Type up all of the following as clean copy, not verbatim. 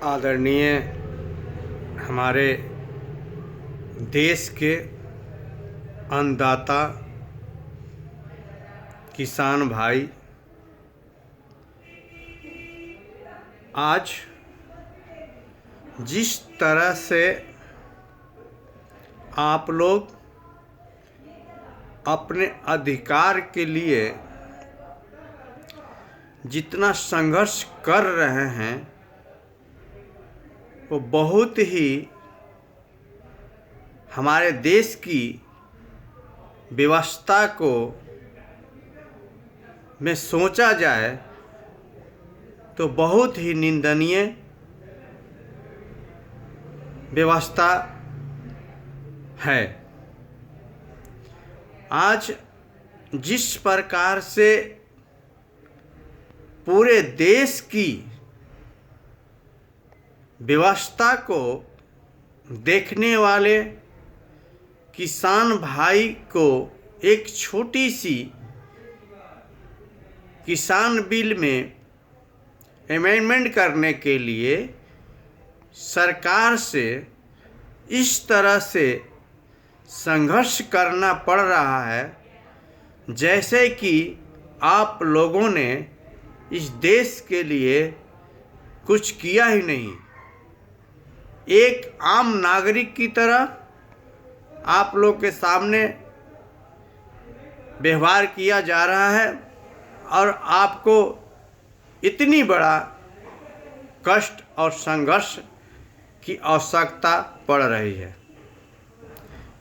आदरणीय हमारे देश के अन्नदाता किसान भाई, आज जिस तरह से आप लोग अपने अधिकार के लिए जितना संघर्ष कर रहे हैं वो बहुत ही हमारे देश की व्यवस्था को में सोचा जाए तो बहुत ही निंदनीय व्यवस्था है। आज जिस प्रकार से पूरे देश की व्यवस्था को देखने वाले किसान भाई को एक छोटी सी किसान बिल में अमेंडमेंट करने के लिए सरकार से इस तरह से संघर्ष करना पड़ रहा है जैसे कि आप लोगों ने इस देश के लिए कुछ किया ही नहीं। एक आम नागरिक की तरह आप लोग के सामने व्यवहार किया जा रहा है और आपको इतनी बड़ा कष्ट और संघर्ष की आवश्यकता पड़ रही है।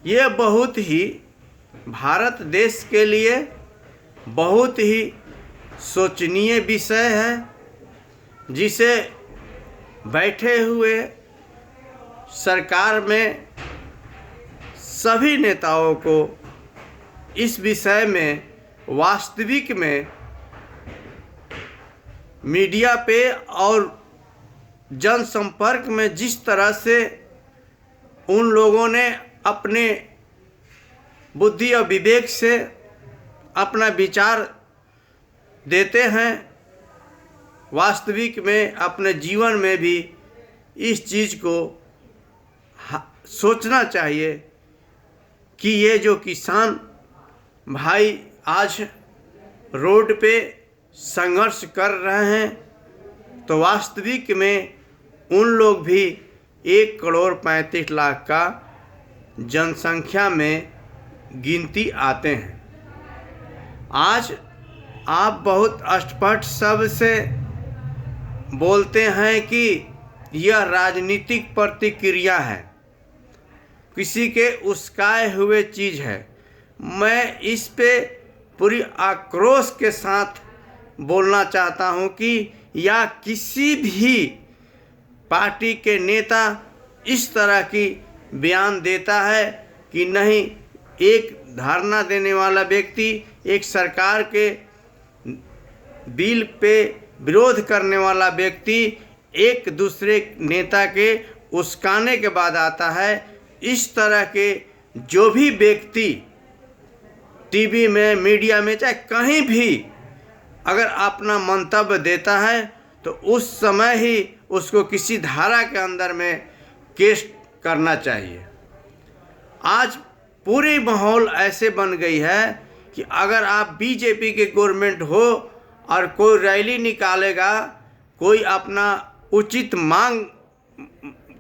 यह बहुत ही भारत देश के लिए बहुत ही सोचनीय विषय है, जिसे बैठे हुए सरकार में सभी नेताओं को इस विषय में वास्तविक में मीडिया पे और जनसंपर्क में जिस तरह से उन लोगों ने अपने बुद्धि और विवेक से अपना विचार देते हैं, वास्तविक में अपने जीवन में भी इस चीज़ को सोचना चाहिए कि ये जो किसान भाई आज रोड पे संघर्ष कर रहे हैं तो वास्तविक में उन लोग भी 1,35,00,000 का जनसंख्या में गिनती आते हैं। आज आप बहुत स्पष्ट शब्द से बोलते हैं कि यह राजनीतिक प्रतिक्रिया है, किसी के उस्काए हुए चीज़ है। मैं इस पे पूरी आक्रोश के साथ बोलना चाहता हूं कि या किसी भी पार्टी के नेता इस तरह की बयान देता है कि नहीं, एक धरना देने वाला व्यक्ति एक सरकार के बिल पे विरोध करने वाला व्यक्ति एक दूसरे नेता के उस्काने के बाद आता है। इस तरह के जो भी व्यक्ति टीवी में, मीडिया में, चाहे कहीं भी अगर अपना मंतव्य देता है तो उस समय ही उसको किसी धारा के अंदर में केस करना चाहिए। आज पूरी माहौल ऐसे बन गई है कि अगर आप बीजेपी के गवर्नमेंट हो और कोई रैली निकालेगा, कोई अपना उचित मांग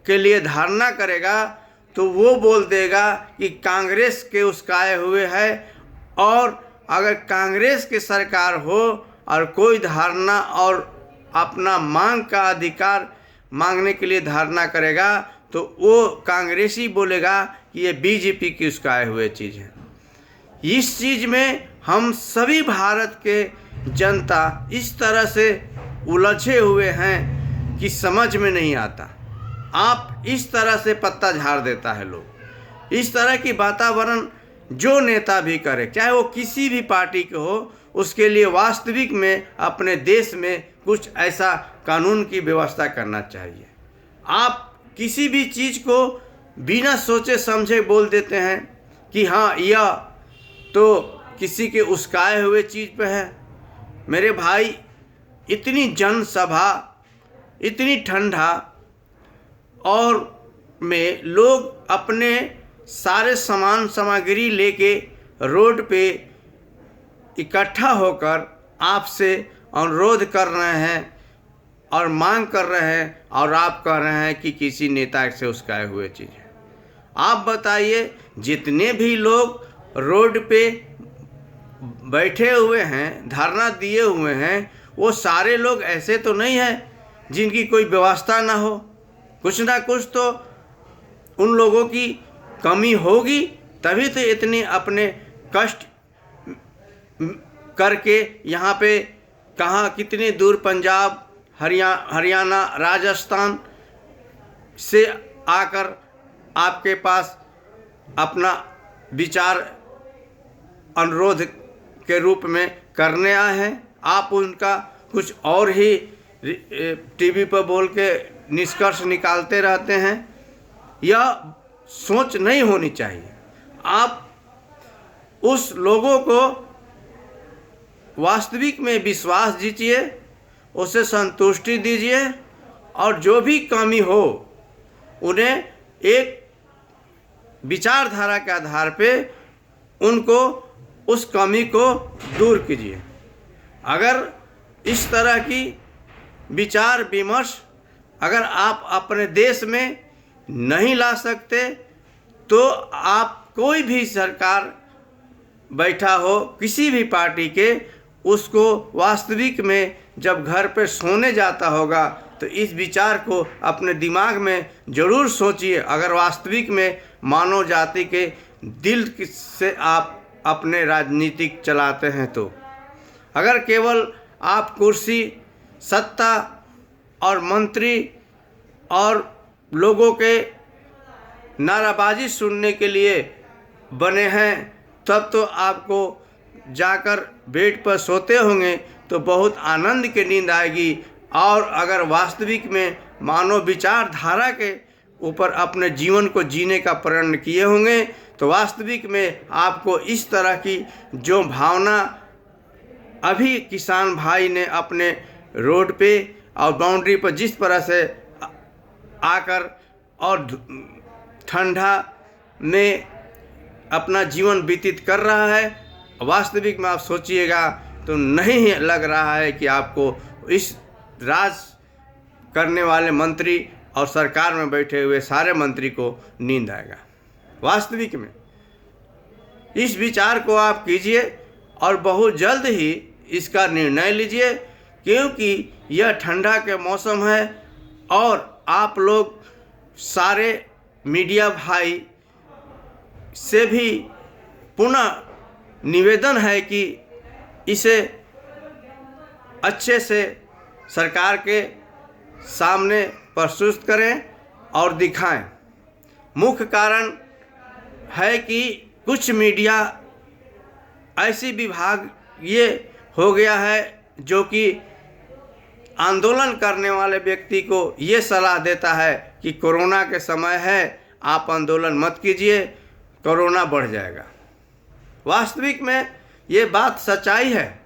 के लिए धरना करेगा तो वो बोल देगा कि कांग्रेस के उस्काए हुए है। और अगर कांग्रेस की सरकार हो और कोई धरना और अपना मांग का अधिकार मांगने के लिए धरना करेगा तो वो कांग्रेसी बोलेगा कि ये बीजेपी की उस्काए हुए चीज़ है। इस चीज़ में हम सभी भारत के जनता इस तरह से उलझे हुए हैं कि समझ में नहीं आता। आप इस तरह से पत्ता झाड़ देता है लोग। इस तरह की वातावरण जो नेता भी करे, चाहे वो किसी भी पार्टी के हो, उसके लिए वास्तविक में अपने देश में कुछ ऐसा कानून की व्यवस्था करना चाहिए। आप किसी भी चीज़ को बिना सोचे समझे बोल देते हैं कि हाँ, यह तो किसी के उस्काए हुए चीज़ पे है। मेरे भाई, इतनी जनसभा, इतनी ठंडा और में लोग अपने सारे सामान सामग्री लेके रोड पे इकट्ठा होकर आपसे अनुरोध कर रहे हैं और मांग कर रहे हैं, और आप कह रहे हैं कि किसी नेता से उस्काए हुए चीज़ है। आप बताइए, जितने भी लोग रोड पे बैठे हुए हैं, धरना दिए हुए हैं, वो सारे लोग ऐसे तो नहीं हैं जिनकी कोई व्यवस्था ना हो। कुछ ना कुछ तो उन लोगों की कमी होगी, तभी तो इतने अपने कष्ट करके यहाँ पे कहाँ कितने दूर पंजाब, हरियाणा, राजस्थान से आकर आपके पास अपना विचार अनुरोध के रूप में करने आए हैं। आप उनका कुछ और ही टीवी पर बोल के निष्कर्ष निकालते रहते हैं। यह सोच नहीं होनी चाहिए। आप उस लोगों को वास्तविक में विश्वास दीजिए, उसे संतुष्टि दीजिए, और जो भी कमी हो उन्हें एक विचारधारा के आधार पे उनको उस कमी को दूर कीजिए। अगर इस तरह की विचार विमर्श अगर आप अपने देश में नहीं ला सकते, तो आप कोई भी सरकार बैठा हो किसी भी पार्टी के, उसको वास्तविक में जब घर पे सोने जाता होगा तो इस विचार को अपने दिमाग में ज़रूर सोचिए। अगर वास्तविक में मानव जाति के दिल से आप अपने राजनीतिक चलाते हैं, तो अगर केवल आप कुर्सी, सत्ता और मंत्री और लोगों के नाराबाजी सुनने के लिए बने हैं, तब तो आपको जाकर बेड पर सोते होंगे तो बहुत आनंद की नींद आएगी। और अगर वास्तविक में मानव विचारधारा के ऊपर अपने जीवन को जीने का प्रण किए होंगे, तो वास्तविक में आपको इस तरह की जो भावना अभी किसान भाई ने अपने रोड पे और बाउंड्री पर जिस तरह से आकर और ठंडा में अपना जीवन व्यतीत कर रहा है, वास्तविक में आप सोचिएगा तो नहीं लग रहा है कि आपको इस राज करने वाले मंत्री और सरकार में बैठे हुए सारे मंत्री को नींद आएगा। वास्तविक में इस विचार को आप कीजिए और बहुत जल्द ही इसका निर्णय लीजिए, क्योंकि यह ठंडा के मौसम है और आप लोग सारे मीडिया भाई से भी पुनः निवेदन है कि इसे अच्छे से सरकार के सामने प्रस्तुत करें और दिखाएं। मुख्य कारण है कि कुछ मीडिया ऐसी विभाग ये हो गया है जो कि आंदोलन करने वाले व्यक्ति को ये सलाह देता है कि कोरोना के समय है, आप आंदोलन मत कीजिए, कोरोना बढ़ जाएगा। वास्तविक में ये बात सच्चाई है,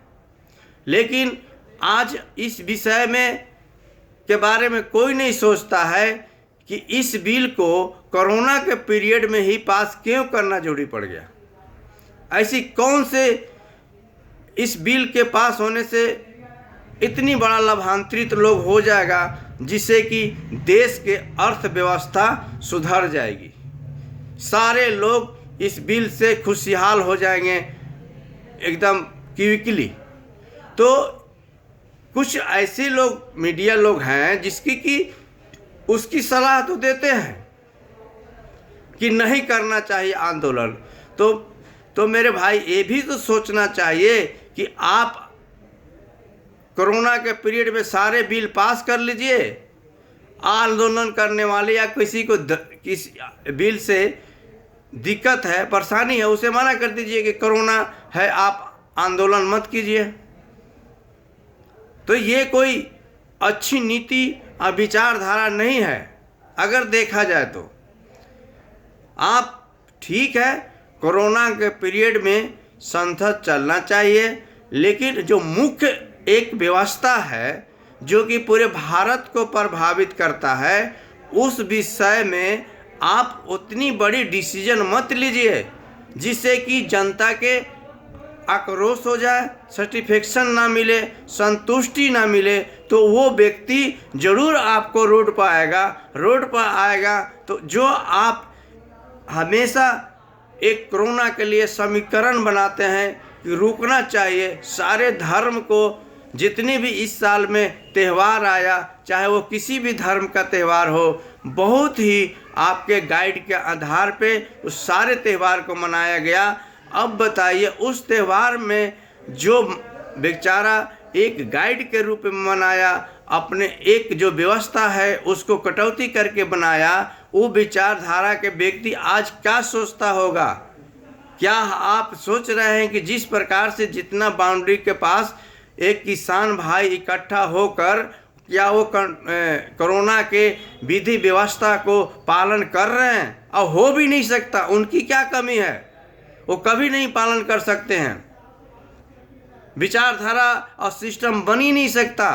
लेकिन आज इस विषय में के बारे में कोई नहीं सोचता है कि इस बिल को कोरोना के पीरियड में ही पास क्यों करना जरूरी पड़ गया। ऐसी कौन से इस बिल के पास होने से इतनी बड़ा लाभान्वित लोग हो जाएगा जिससे कि देश के अर्थव्यवस्था सुधर जाएगी, सारे लोग इस बिल से खुशहाल हो जाएंगे एकदम क्विकली। तो कुछ ऐसे लोग मीडिया लोग हैं जिसकी कि उसकी सलाह तो देते हैं कि नहीं करना चाहिए आंदोलन। तो मेरे भाई ये भी तो सोचना चाहिए कि आप कोरोना के पीरियड में सारे बिल पास कर लीजिए। आंदोलन करने वाले या किसी को किस बिल से दिक्कत है, परेशानी है, उसे मना कर दीजिए कि कोरोना है, आप आंदोलन मत कीजिए। तो ये कोई अच्छी नीति और विचारधारा नहीं है अगर देखा जाए तो। आप ठीक है, कोरोना के पीरियड में संसद चलना चाहिए, लेकिन जो मुख्य एक व्यवस्था है जो कि पूरे भारत को प्रभावित करता है, उस विषय में आप उतनी बड़ी डिसीजन मत लीजिए जिससे कि जनता के आक्रोश हो जाए, सेटिस्फेक्शन ना मिले, संतुष्टि ना मिले, तो वो व्यक्ति जरूर आपको रोड पर आएगा। रोड पर आएगा तो जो आप हमेशा एक कोरोना के लिए समीकरण बनाते हैं कि रुकना चाहिए, सारे धर्म को जितनी भी इस साल में त्यौहार आया, चाहे वो किसी भी धर्म का त्यौहार हो, बहुत ही आपके गाइड के आधार पे उस सारे त्यौहार को मनाया गया। अब बताइए उस त्यौहार में जो बेचारा एक गाइड के रूप में मनाया, अपने एक जो व्यवस्था है उसको कटौती करके बनाया, वो विचारधारा के व्यक्ति आज क्या सोचता होगा? क्या आप सोच रहे हैं कि जिस प्रकार से जितना बाउंड्री के पास एक किसान भाई इकट्ठा होकर क्या वो कोरोना के विधि व्यवस्था को पालन कर रहे हैं? और हो भी नहीं सकता, उनकी क्या कमी है? वो कभी नहीं पालन कर सकते हैं। विचारधारा और सिस्टम बन ही नहीं सकता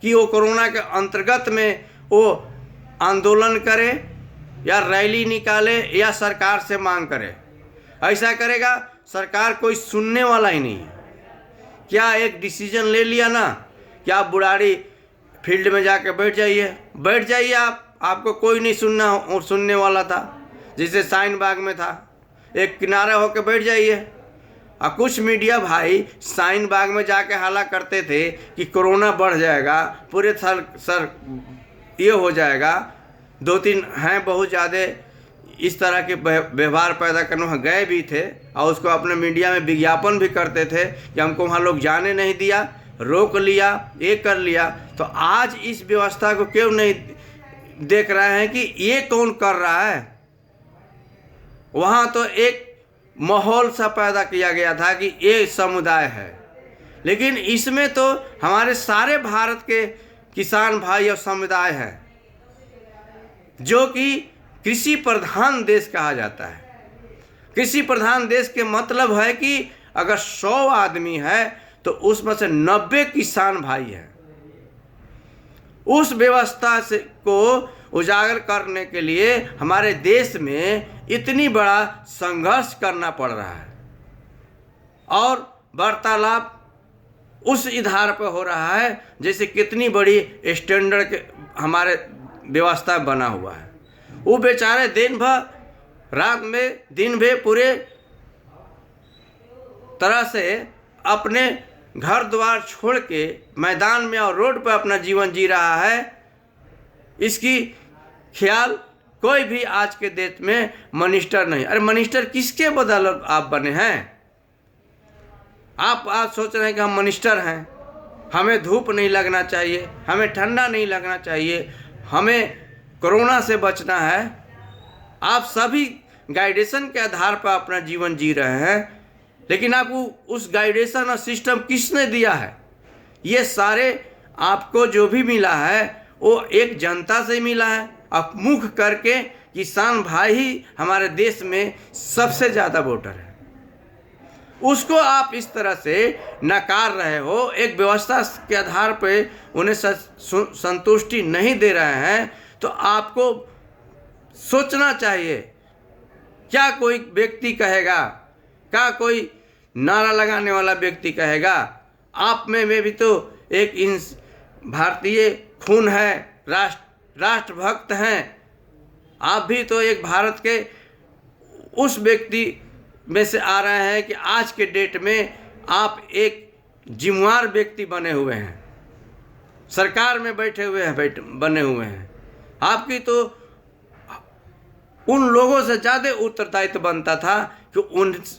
कि वो कोरोना के अंतर्गत में वो आंदोलन करे या रैली निकाले या सरकार से मांग करे। ऐसा करेगा सरकार कोई सुनने वाला ही नहीं है। क्या एक डिसीजन ले लिया ना कि आप बुढ़ारी फील्ड में जाके बैठ जाइए आपको कोई नहीं सुनने वाला था। जैसे शाहीन बाग में था, एक किनारे होकर बैठ जाइए। और कुछ मीडिया भाई शाहीन बाग में जाके हल्ला करते थे कि कोरोना बढ़ जाएगा, पूरे सर ये हो जाएगा। 2-3 हैं बहुत ज़्यादा इस तरह के व्यवहार पैदा करने वहाँ गए भी थे और उसको अपने मीडिया में विज्ञापन भी करते थे कि हमको वहाँ लोग जाने नहीं दिया, रोक लिया, ये कर लिया। तो आज इस व्यवस्था को क्यों नहीं देख रहे हैं कि ये कौन कर रहा है? वहाँ तो एक माहौल सा पैदा किया गया था कि ये समुदाय है, लेकिन इसमें तो हमारे सारे भारत के किसान भाई और समुदाय है, जो कि कृषि प्रधान देश कहा जाता है। कृषि प्रधान देश के मतलब है कि अगर 100 आदमी है तो उसमें से 90 किसान भाई हैं। उस व्यवस्था से को उजागर करने के लिए हमारे देश में इतनी बड़ा संघर्ष करना पड़ रहा है और वार्तालाप उस आधार पर हो रहा है जैसे कितनी बड़ी स्टैंडर्ड के हमारे व्यवस्था बना हुआ है। वो बेचारे दिन भर रात में दिन भर पूरे तरह से अपने घर द्वार छोड़ के मैदान में और रोड पर अपना जीवन जी रहा है। इसकी ख्याल कोई भी आज के देश में मिनिस्टर नहीं। अरे मिनिस्टर किसके बदल आप बने हैं? आप आज सोच रहे हैं कि हम मिनिस्टर हैं, हमें धूप नहीं लगना चाहिए, हमें ठंडा नहीं लगना चाहिए, हमें कोरोना से बचना है। आप सभी गाइडेशन के आधार पर अपना जीवन जी रहे हैं, लेकिन आपको उस गाइडेशन और सिस्टम किसने दिया है? ये सारे आपको जो भी मिला है वो एक जनता से मिला है। अब मुख करके किसान भाई ही हमारे देश में सबसे ज़्यादा वोटर है, उसको आप इस तरह से नकार रहे हो, एक व्यवस्था के आधार पे उन्हें संतुष्टि नहीं दे रहे हैं। तो आपको सोचना चाहिए, क्या कोई व्यक्ति कहेगा, क्या कोई नारा लगाने वाला व्यक्ति कहेगा आप में भी तो एक भारतीय खून है, राष्ट्रभक्त हैं, आप भी तो एक भारत के उस व्यक्ति में से आ रहे हैं कि आज के डेट में आप एक जिम्मेदार व्यक्ति बने हुए हैं, सरकार में बैठे हुए हैं, बने हुए हैं। आपकी तो उन लोगों से ज़्यादा उत्तरदायित्व बनता था कि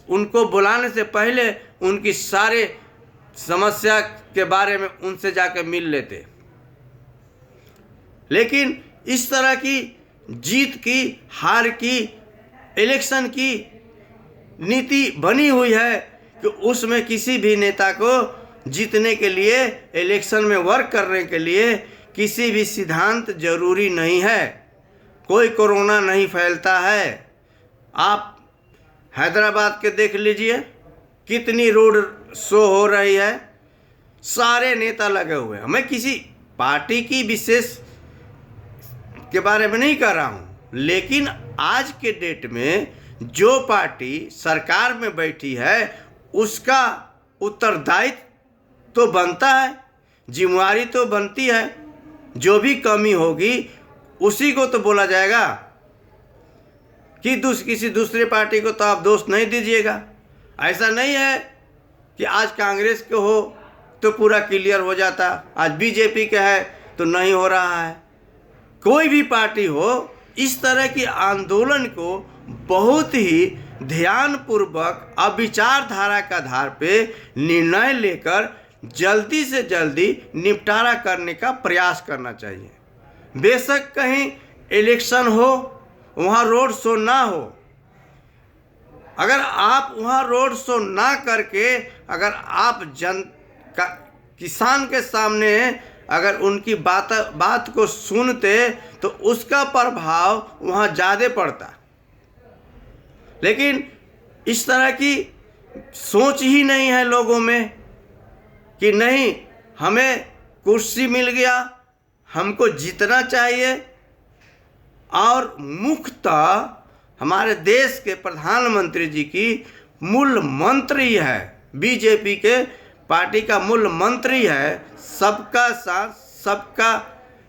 उनको बुलाने से पहले उनकी सारे समस्या के बारे में उनसे जाकर मिल लेते। लेकिन इस तरह की जीत की, हार की, इलेक्शन की नीति बनी हुई है कि उसमें किसी भी नेता को जीतने के लिए, इलेक्शन में वर्क करने के लिए किसी भी सिद्धांत जरूरी नहीं है। कोई कोरोना नहीं फैलता है। आप हैदराबाद के देख लीजिए, कितनी रोड शो हो रही है, सारे नेता लगे हुए हैं। मैं किसी पार्टी की विशेष के बारे में नहीं कर रहा हूँ, लेकिन आज के डेट में जो पार्टी सरकार में बैठी है उसका उत्तरदायित्व तो बनता है, जिम्मेवारी तो बनती है। जो भी कमी होगी उसी को तो बोला जाएगा कि किसी दूसरे पार्टी को तो आप दोष नहीं दीजिएगा। ऐसा नहीं है कि आज कांग्रेस के हो तो पूरा क्लियर हो जाता, आज बीजेपी के है तो नहीं हो रहा है। कोई भी पार्टी हो, इस तरह की आंदोलन को बहुत ही ध्यानपूर्वक अब विचारधारा के आधार पे निर्णय लेकर जल्दी से जल्दी निपटारा करने का प्रयास करना चाहिए। बेशक कहीं इलेक्शन हो, वहाँ रोड शो ना हो, अगर आप वहाँ रोड शो ना करके अगर आप किसान के सामने अगर उनकी बात को सुनते तो उसका प्रभाव वहाँ ज़्यादा पड़ता। लेकिन इस तरह की सोच ही नहीं है लोगों में कि नहीं, हमें कुर्सी मिल गया, हमको जीतना चाहिए। और मुख्यतः हमारे देश के प्रधानमंत्री जी की मूल मंत्र ही है, बीजेपी के पार्टी का मूल मंत्र ही है सबका साथ, सबका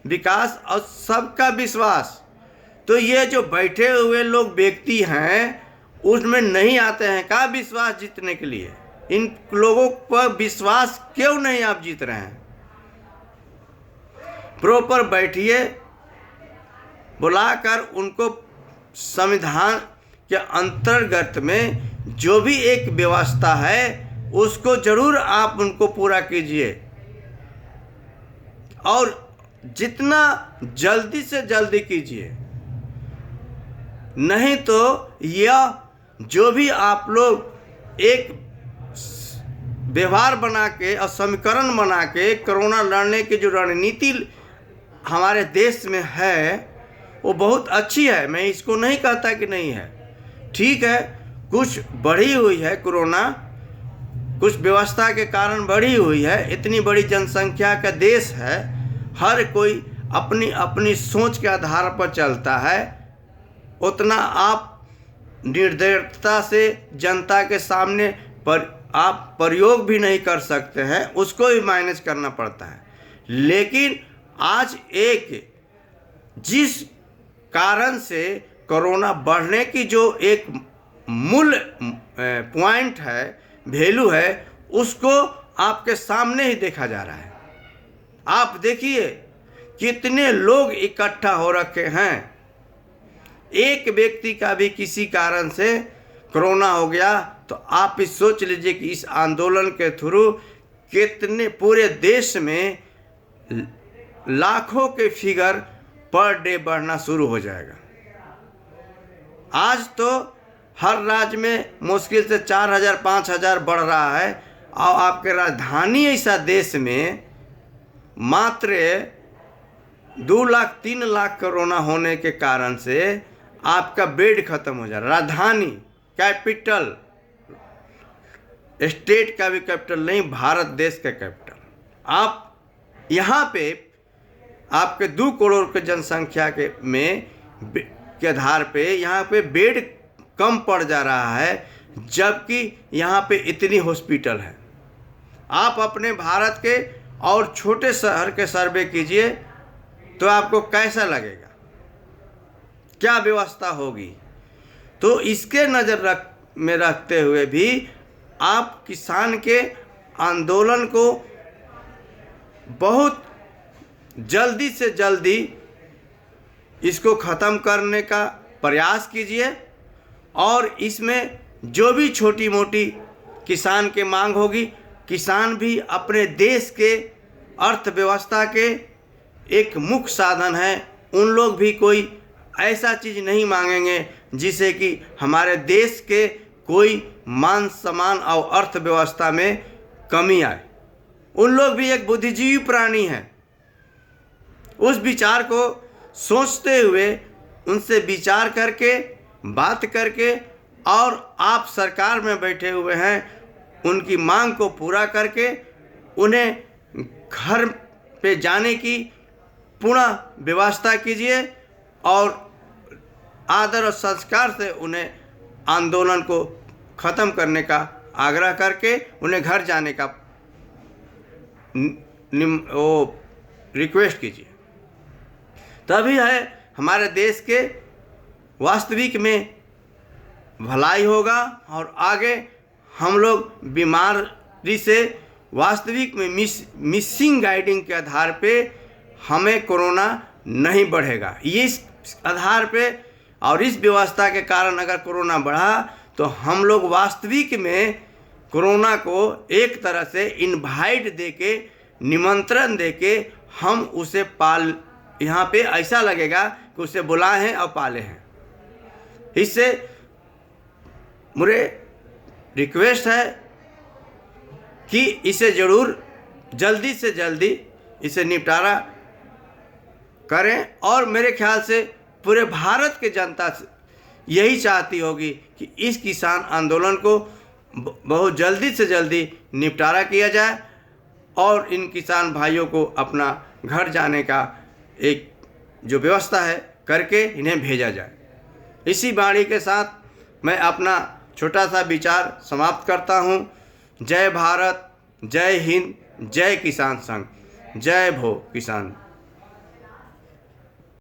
विकास और सबका विश्वास। तो ये जो बैठे हुए लोग व्यक्ति हैं उसमें नहीं आते हैं का विश्वास जीतने के लिए? इन लोगों पर विश्वास क्यों नहीं आप जीत रहे हैं? प्रॉपर बैठिए, बुलाकर उनको संविधान के अंतर्गत में जो भी एक व्यवस्था है उसको जरूर आप उनको पूरा कीजिए, और जितना जल्दी से जल्दी कीजिए। नहीं तो यह जो भी आप लोग एक व्यवहार बना के और समीकरण बना के कोरोना लड़ने की जो रणनीति हमारे देश में है वो बहुत अच्छी है, मैं इसको नहीं कहता कि नहीं है। ठीक है, कुछ बढ़ी हुई है कोरोना, कुछ व्यवस्था के कारण बढ़ी हुई है, इतनी बड़ी जनसंख्या का देश है, हर कोई अपनी अपनी सोच के आधार पर चलता है। उतना आप निर्दयता से जनता के सामने पर आप प्रयोग भी नहीं कर सकते हैं, उसको भी मैनेज करना पड़ता है। लेकिन आज एक जिस कारण से कोरोना बढ़ने की जो एक मूल पॉइंट है, वैल्यू है, उसको आपके सामने ही देखा जा रहा है। आप देखिए कितने लोग इकट्ठा हो रखे हैं। एक व्यक्ति का भी किसी कारण से कोरोना हो गया तो आप इस सोच लीजिए कि इस आंदोलन के थ्रू कितने पूरे देश में लाखों के फिगर पर डे बढ़ना शुरू हो जाएगा। आज तो हर राज्य में मुश्किल से 4,000 5,000 बढ़ रहा है, और आपके राजधानी ऐसा देश में मात्र 2 लाख 3 लाख कोरोना होने के कारण से आपका बेड खत्म हो जा रहा है। राजधानी कैपिटल, स्टेट का भी कैपिटल नहीं, भारत देश का कैपिटल। आप यहाँ पे आपके 2 करोड़ के जनसंख्या के आधार पे यहाँ पे बेड कम पड़ जा रहा है, जबकि यहाँ पे इतनी हॉस्पिटल है। आप अपने भारत के और छोटे शहर के सर्वे कीजिए तो आपको कैसा लगेगा, क्या व्यवस्था होगी। तो इसके नज़र में रखते हुए भी आप किसान के आंदोलन को बहुत जल्दी से जल्दी इसको ख़त्म करने का प्रयास कीजिए, और इसमें जो भी छोटी मोटी किसान के मांग होगी, किसान भी अपने देश के अर्थव्यवस्था के एक मुख्य साधन है। उन लोग भी कोई ऐसा चीज़ नहीं मांगेंगे जिससे कि हमारे देश के कोई मान सम्मान और अर्थव्यवस्था में कमी आए। उन लोग भी एक बुद्धिजीवी प्राणी हैं। उस विचार को सोचते हुए उनसे विचार करके, बात करके, और आप सरकार में बैठे हुए हैं, उनकी मांग को पूरा करके उन्हें घर पे जाने की पूर्ण व्यवस्था कीजिए, और आदर और संस्कार से उन्हें आंदोलन को ख़त्म करने का आग्रह करके उन्हें घर जाने का रिक्वेस्ट कीजिए। तभी है हमारे देश के वास्तविक में भलाई होगा और आगे हम लोग बीमारी से वास्तविक में मिसिंग गाइडिंग के आधार पे हमें कोरोना नहीं बढ़ेगा। ये इस आधार पे और इस व्यवस्था के कारण अगर कोरोना बढ़ा तो हम लोग वास्तविक में कोरोना को एक तरह से इनवाइट देके, निमंत्रण देके हम उसे पाल, यहाँ पे ऐसा लगेगा कि उसे बुलाए हैं और पाले हैं। इससे मुझे रिक्वेस्ट है कि इसे ज़रूर जल्दी से जल्दी इसे निपटारा करें और मेरे ख्याल से पूरे भारत के जनता यही चाहती होगी कि इस किसान आंदोलन को बहुत जल्दी से जल्दी निपटारा किया जाए और इन किसान भाइयों को अपना घर जाने का एक जो व्यवस्था है करके इन्हें भेजा जाए। इसी वाणी के साथ मैं अपना छोटा सा विचार समाप्त करता हूँ। जय भारत, जय हिंद, जय किसान संघ, जय भो किसान।